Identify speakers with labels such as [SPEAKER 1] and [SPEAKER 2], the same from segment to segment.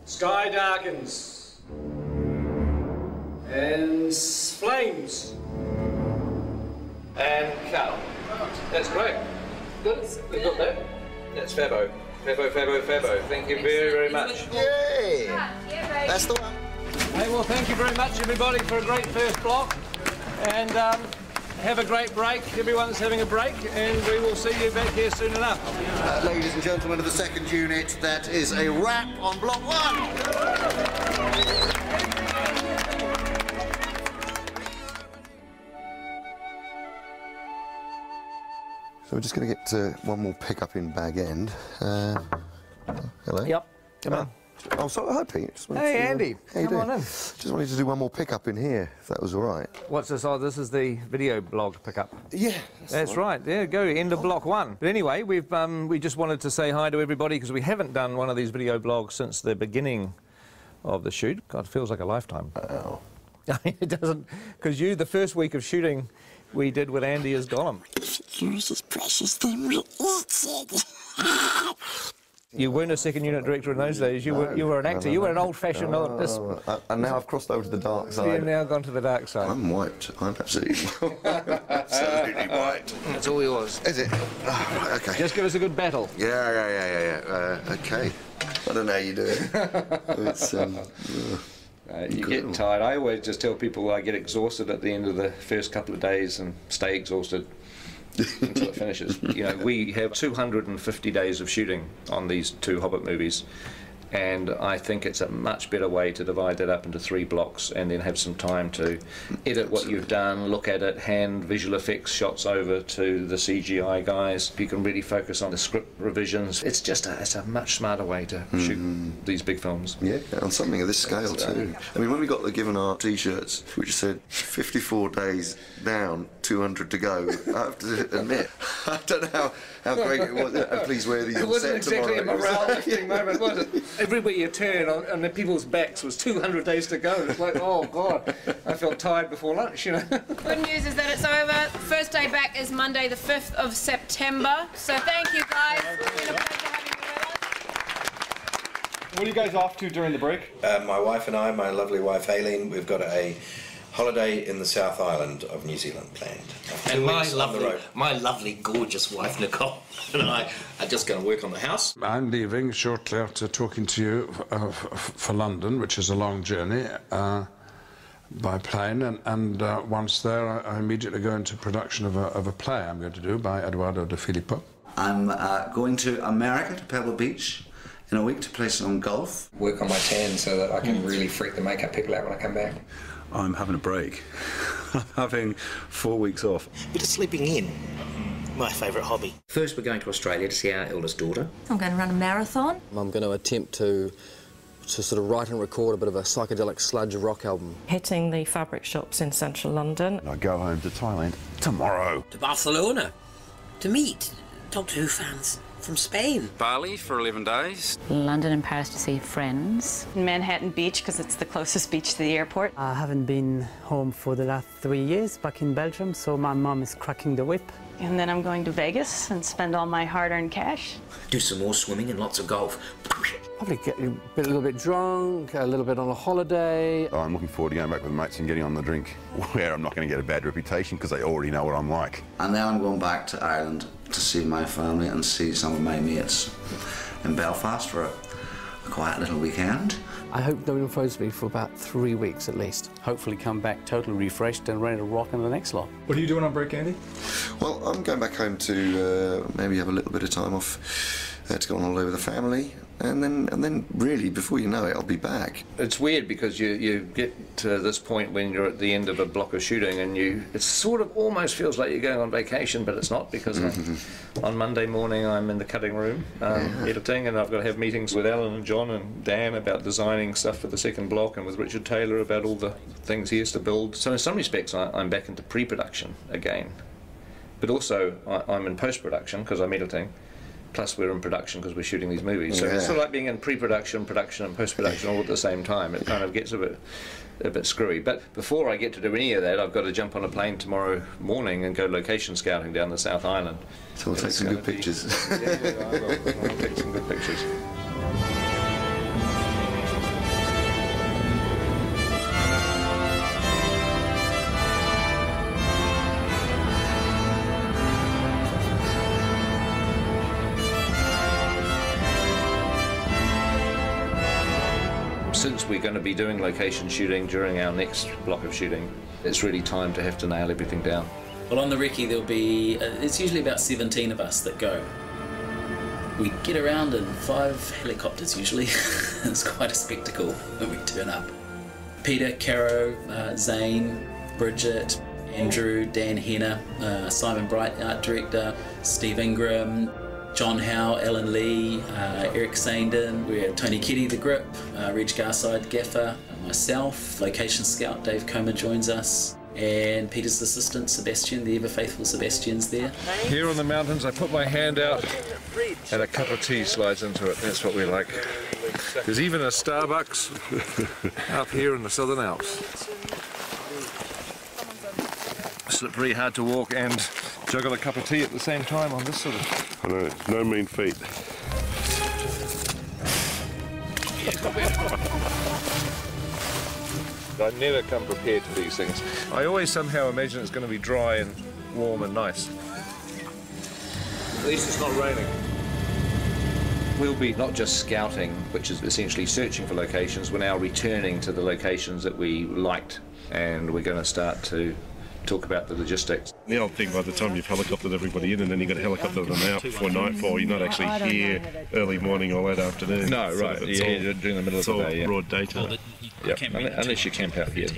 [SPEAKER 1] Sky darkens. And flames. And cut. That's great. Good. We've got that. That's Fabo. Fabo. Thank you very, very much.
[SPEAKER 2] Yay! That's the one.
[SPEAKER 1] Hey, well, thank you very much, everybody, for a great first block. And have a great break. Everyone's having a break, and we will see you back here soon enough.
[SPEAKER 2] Ladies and gentlemen of the second unit, that is a wrap on block 1. So we're just going to get one more pick-up in Bag End. Hello?
[SPEAKER 3] Yep, come on.
[SPEAKER 2] Oh, sorry, hi, Pete.
[SPEAKER 3] Hey, Andy, come on in.
[SPEAKER 2] Just wanted to do one more pick-up in here, if that was all right.
[SPEAKER 3] What's this? Oh, this is the video blog pickup.
[SPEAKER 2] Yeah.
[SPEAKER 3] That's right. There you go, end of block 1. But anyway, we just wanted to say hi to everybody because we haven't done one of these video blogs since the beginning of the shoot. God, it feels like a lifetime.
[SPEAKER 2] Oh.
[SPEAKER 3] It doesn't, because the first week of shooting, we did with Andy as Gollum.
[SPEAKER 4] Here's his precious thing. We eat it.
[SPEAKER 3] You weren't a second unit director in those days. You were an actor. You were an old-fashioned.
[SPEAKER 2] And now I've crossed over to the dark side.
[SPEAKER 3] You've now gone to the dark side.
[SPEAKER 2] I'm wiped. I'm absolutely, absolutely wiped.
[SPEAKER 3] That's all yours.
[SPEAKER 2] Is it? Oh, right, okay.
[SPEAKER 3] Just give us a good battle.
[SPEAKER 2] Yeah. Okay. I don't know how you do it. It's
[SPEAKER 1] you get tired. I always just tell people I get exhausted at the end of the first couple of days and stay exhausted until it finishes. You know, we have 250 days of shooting on these 2 Hobbit movies, and I think it's a much better way to divide that up into 3 blocks and then have some time to edit what you've done, look at it, hand visual effects shots over to the CGI guys. You can really focus on the script revisions. It's just it's a much smarter way to shoot these big films.
[SPEAKER 2] Yeah, on something of this scale too. I mean, when we got the Given Art t-shirts, which said 54 days down, 200 to go, I have to admit, I don't know how great it was. Please wear these on set tomorrow.
[SPEAKER 1] It wasn't exactly a morale-lifting moment, was it? Everywhere you turn on the people's backs was 200 days to go. It's like, oh God, I felt tired before lunch, you know.
[SPEAKER 5] Good news is that it's over. First day back is Monday the 5th of September. So thank you guys. It's been a pleasure having you with us.
[SPEAKER 6] What are you guys off to during the break?
[SPEAKER 7] My wife and I, my lovely wife Aileen, we've got a holiday in the South Island of New Zealand planned.
[SPEAKER 8] And my lovely, gorgeous wife Nicole and I are just going to work on the house.
[SPEAKER 9] I'm leaving shortly after talking to you for London, which is a long journey, by plane, and once there I immediately go into production of a play I'm going to do by Eduardo de Filippo.
[SPEAKER 10] I'm going to America, to Pebble Beach, in a week to play some golf.
[SPEAKER 7] Work on my tan so that I can really freak the makeup people out when I come back.
[SPEAKER 11] I'm having a break. I'm having 4 weeks off.
[SPEAKER 8] Bit of sleeping in. My favourite hobby.
[SPEAKER 12] First, we're going to Australia to see our eldest daughter.
[SPEAKER 13] I'm going to run a marathon.
[SPEAKER 14] I'm going to attempt to sort of write and record a bit of a psychedelic sludge rock album.
[SPEAKER 15] Hitting the fabric shops in central London.
[SPEAKER 11] I go home to Thailand tomorrow.
[SPEAKER 8] To Barcelona. To meet Doctor Who fans from Spain.
[SPEAKER 16] Bali for 11 days.
[SPEAKER 17] London and Paris to see friends.
[SPEAKER 18] Manhattan Beach, because it's the closest beach to the airport.
[SPEAKER 19] I haven't been home for the last 3 years, back in Belgium, so my mum is cracking the whip.
[SPEAKER 18] And then I'm going to Vegas and spend all my hard-earned cash.
[SPEAKER 8] Do some more swimming and lots of golf.
[SPEAKER 14] Probably get a little bit drunk, a little bit on a holiday.
[SPEAKER 11] Oh, I'm looking forward to going back with mates and getting on the drink, where I'm not going to get a bad reputation because they already know what I'm like.
[SPEAKER 10] And now I'm going back to Ireland to see my family and see some of my mates in Belfast for a quiet little weekend.
[SPEAKER 14] I hope no one phones me for about 3 weeks at least.
[SPEAKER 19] Hopefully come back totally refreshed and ready to rock in the next lot.
[SPEAKER 6] What are you doing on break, Andy?
[SPEAKER 2] Well, I'm going back home to maybe have a little bit of time off to go on holiday with the family, and then really, before you know it, I'll be back.
[SPEAKER 1] It's weird because you get to this point when you're at the end of a block of shooting and it sort of almost feels like you're going on vacation, but it's not, because on Monday morning I'm in the cutting room editing, and I've got to have meetings with Alan and John and Dan about designing stuff for the second block, and with Richard Taylor about all the things he has to build. So in some respects I'm back into pre-production again, but also I'm in post-production because I'm editing. Plus we're in production because we're shooting these movies. So it's sort of like being in pre-production, production and post-production all at the same time. It kind of gets a bit screwy. But before I get to do any of that, I've got to jump on a plane tomorrow morning and go location scouting down the South Island.
[SPEAKER 2] So we'll take some good pictures.
[SPEAKER 1] Yeah, I will. I'll take some good pictures. we're going to be doing location shooting during our next block of shooting, it's really time to have to nail everything down.
[SPEAKER 13] Well, on the recce there'll be, it's usually about 17 of us that go. We get around in 5 helicopters usually. It's quite a spectacle when we turn up. Peter, Caro, Zane, Bridget, Andrew, Dan Henner, Simon Bright, art director, Steve Ingram, John Howe, Alan Lee, Eric Sandin, we have Tony Keddy, the grip, Reg Garside, gaffer, myself, location scout Dave Comer joins us, and Peter's assistant Sebastian, the ever faithful Sebastian's there.
[SPEAKER 3] Here on the mountains I put my hand out and a cup of tea slides into it. That's what we like. There's even a Starbucks up here in the Southern Alps. Slippery, hard to walk and juggle a cup of tea at the same time on this sort of...
[SPEAKER 11] I know, no mean feat.
[SPEAKER 3] I never come prepared to these things. I always somehow imagine it's going to be dry and warm and nice. At least it's not raining.
[SPEAKER 1] We'll be not just scouting, which is essentially searching for locations, we're now returning to the locations that we liked, and we're going to start to talk about the logistics.
[SPEAKER 11] The old thing, by the time you've helicoptered everybody in and then you've got to helicopter them out before nightfall, you're not actually here early morning or late afternoon.
[SPEAKER 3] No, right,
[SPEAKER 11] it's
[SPEAKER 3] yeah, during the middle of the day.
[SPEAKER 11] It's all broad daytime.
[SPEAKER 3] Yep. Unless you camp out here.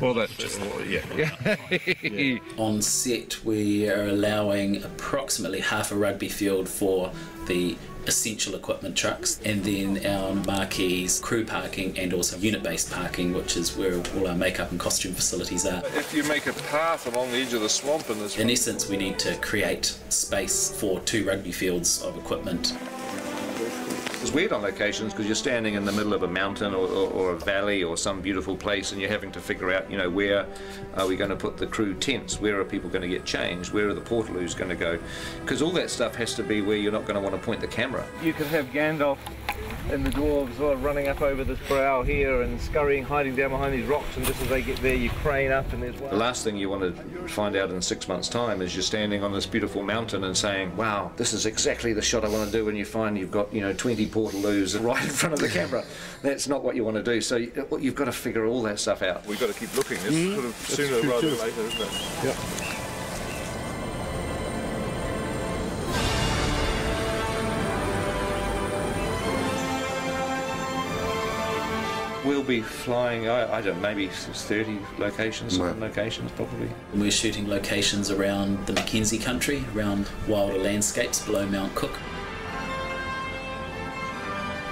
[SPEAKER 11] Well, that just, yeah.
[SPEAKER 13] On set, we are allowing approximately half a rugby field for the essential equipment trucks, and then our marquees, crew parking, and also unit-based parking, which is where all our makeup and costume facilities are.
[SPEAKER 3] If you make a path along the edge of the swamp in this...
[SPEAKER 13] In essence, we need to create space for 2 rugby fields of equipment.
[SPEAKER 1] It's weird on locations because you're standing in the middle of a mountain or a valley or some beautiful place, and you're having to figure out, you know, where are we going to put the crew tents? Where are people going to get changed? Where are the portaloos going to go? Because all that stuff has to be where you're not going to want to point the camera.
[SPEAKER 3] You could have Gandalf and the dwarves sort of running up over this brow here and scurrying, hiding down behind these rocks, and just as they get there you crane up and there's one.
[SPEAKER 1] The last thing you want to find out in 6 months' time is you're standing on this beautiful mountain and saying, wow, this is exactly the shot I want to do, and you find you've got, you know, 20 portaloos right in front of the camera. That's not what you want to do, so you've got to figure all that stuff out.
[SPEAKER 3] We've got to keep looking. It's sort of sooner rather than later, isn't it?
[SPEAKER 11] Yep.
[SPEAKER 1] We'll be flying, I don't know, maybe 30 locations, some locations probably.
[SPEAKER 13] We're shooting locations around the Mackenzie country, around wilder landscapes below Mount Cook.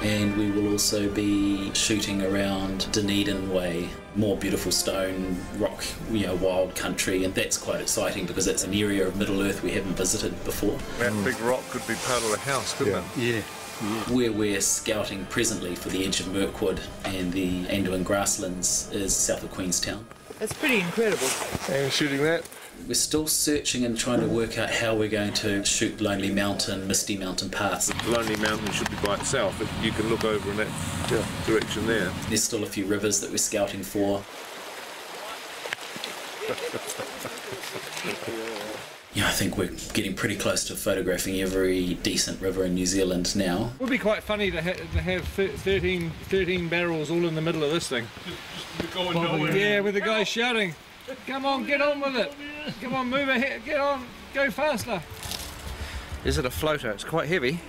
[SPEAKER 13] And we will also be shooting around Dunedin Way, more beautiful stone, rock, you know, wild country, and that's quite exciting because it's an area of Middle Earth we haven't visited before.
[SPEAKER 3] That big rock could be part of the house, couldn't it?
[SPEAKER 13] Yeah. Where we're scouting presently for the edge of Mirkwood and the Anduin grasslands is south of Queenstown.
[SPEAKER 3] That's pretty incredible. And shooting that?
[SPEAKER 13] We're still searching and trying to work out how we're going to shoot Lonely Mountain, Misty Mountain parts.
[SPEAKER 3] Lonely Mountain should be by itself, but you can look over in that direction there.
[SPEAKER 13] There's still a few rivers that we're scouting for. Yeah, I think we're getting pretty close to photographing every decent river in New Zealand now.
[SPEAKER 3] It would be quite funny to have 13 barrels all in the middle of this thing. Yeah, with the guy shouting, come on, get on with it. Come on, move ahead, get on, go faster. Is it a floater? It's quite heavy.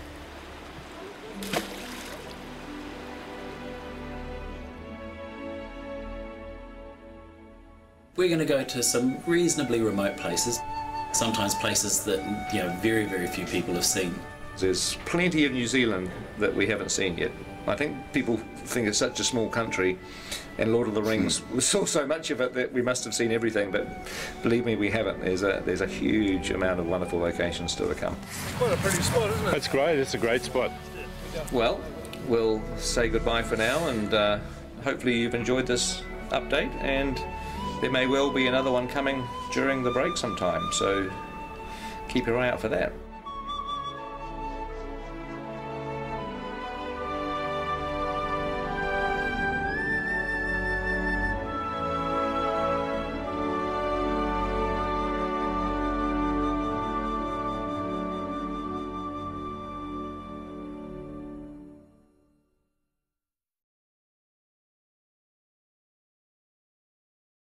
[SPEAKER 13] We're going to go to some reasonably remote places. Sometimes places that, you know, very, very few people have seen.
[SPEAKER 1] There's plenty of New Zealand that we haven't seen yet. I think people think it's such a small country, and Lord of the Rings, we saw so much of it that we must have seen everything, but believe me, we haven't. There's a huge amount of wonderful locations still to come.
[SPEAKER 3] Quite a pretty spot, isn't it?
[SPEAKER 11] That's great, it's a great spot.
[SPEAKER 1] Well, we'll say goodbye for now, and hopefully you've enjoyed this update, and there may well be another one coming during the break sometime, so keep your eye out for that.